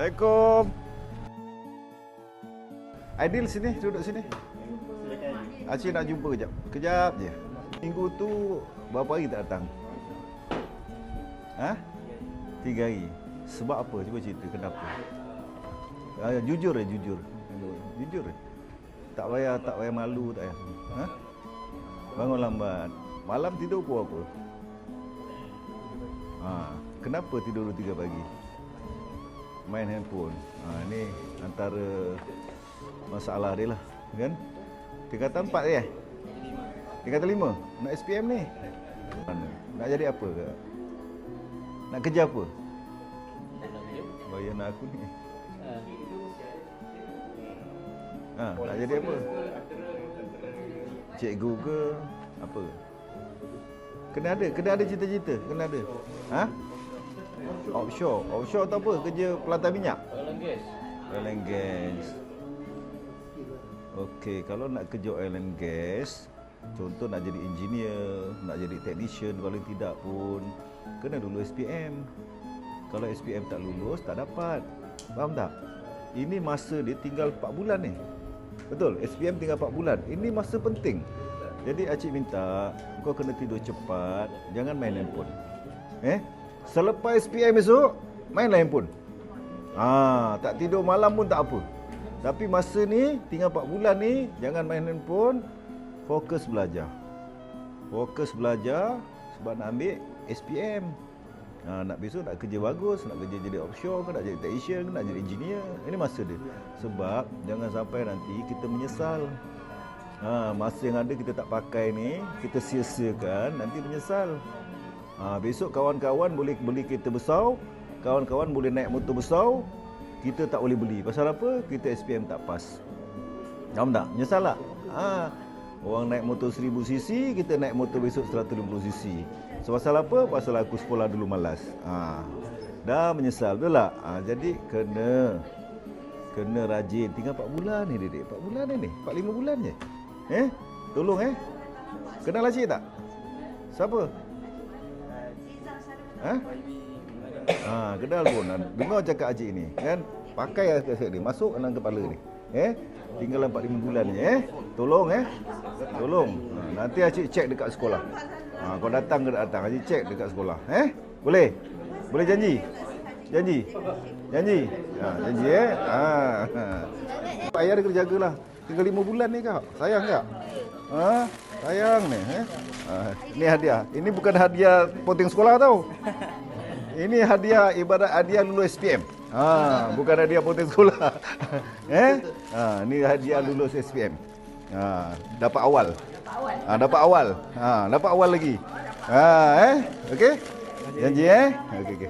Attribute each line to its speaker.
Speaker 1: Assalamualaikum. Aidil sini, duduk sini. Acik nak jumpa kejap. Kejap je. Minggu tu berapa hari tak datang? Ha? 3 hari. Sebab apa? Cuba cerita kenapa? Jujur je, jujur. Jujur je. Tak payah malu, tak payah. Ha? Bangun lambat. Malam tidur pukul apa? Kenapa tidur 3 pagi? Main handphone. Ni antara masalah dia lah, kan? Tingkatan 4 je? Tingkatan 5? Nak SPM ni? Nak jadi apa ke? Nak kerja apa? Bayar nak aku ni. Nak jadi apa? Cikgu ke? Apa? Kena ada cita-cita, kena ada. Offshore tu apa? Kerja pelantar minyak? Oil and gas. Okey, kalau nak kerja oil and gas, contoh nak jadi engineer, nak jadi technician, paling tidak pun kena dulu SPM. Kalau SPM tak lulus, tak dapat. Faham tak? Ini masa dia tinggal 4 bulan ni. Betul? SPM tinggal 4 bulan. Ini masa penting. Jadi Acik minta kau kena tidur cepat, jangan main handphone. Selepas SPM esok, mainlah handphone. Tak tidur malam pun tak apa. Tapi masa ni, tinggal 4 bulan ni, jangan main handphone, fokus belajar. Fokus belajar sebab nak ambil SPM. Nak besok nak kerja bagus, nak kerja jadi offshore ke, nak jadi technician ke, nak jadi engineer. Ini masa dia. Sebab jangan sampai nanti kita menyesal. Masa yang ada kita tak pakai ni, kita sia-siakan, nanti menyesal. Besok kawan-kawan boleh beli kereta besar, kawan-kawan boleh naik motor besar, kita tak boleh beli. Pasal apa? Kita SPM tak pas. Faham tak? Menyesal tak? Orang naik motor 1000cc, kita naik motor besok 150cc. So, pasal apa? Pasal aku sekolah dulu malas. Dah menyesal, betul tak? Jadi kena rajin. Tinggal 4 bulan ni, Dedek. 4 bulan ni. 4-5 bulan je. Tolong Kenal Acik tak? Siapa? Kenal pun. Dengar cakap Acik ni, kan? Pakai kaset ni, masuk dalam kepala ni. Tinggal 4-5 bulan ni. Tolong Tolong. Nanti Acik cek dekat sekolah. Kau datang ke tak datang, Acik cek dekat sekolah. Boleh? Boleh janji? Janji? Janji? Janji Ayah dia kena jagalah. Tinggal 5 bulan ni kak. Sayang tak? Sayang ni. Ni hadiah. Ini bukan hadiah poting sekolah tau. Ini hadiah ibarat hadiah lulus SPM. Bukan hadiah poting sekolah. Ni hadiah lulus SPM. Dapat awal. Dapat awal. Dapat awal lagi. Okey? Janji Okey.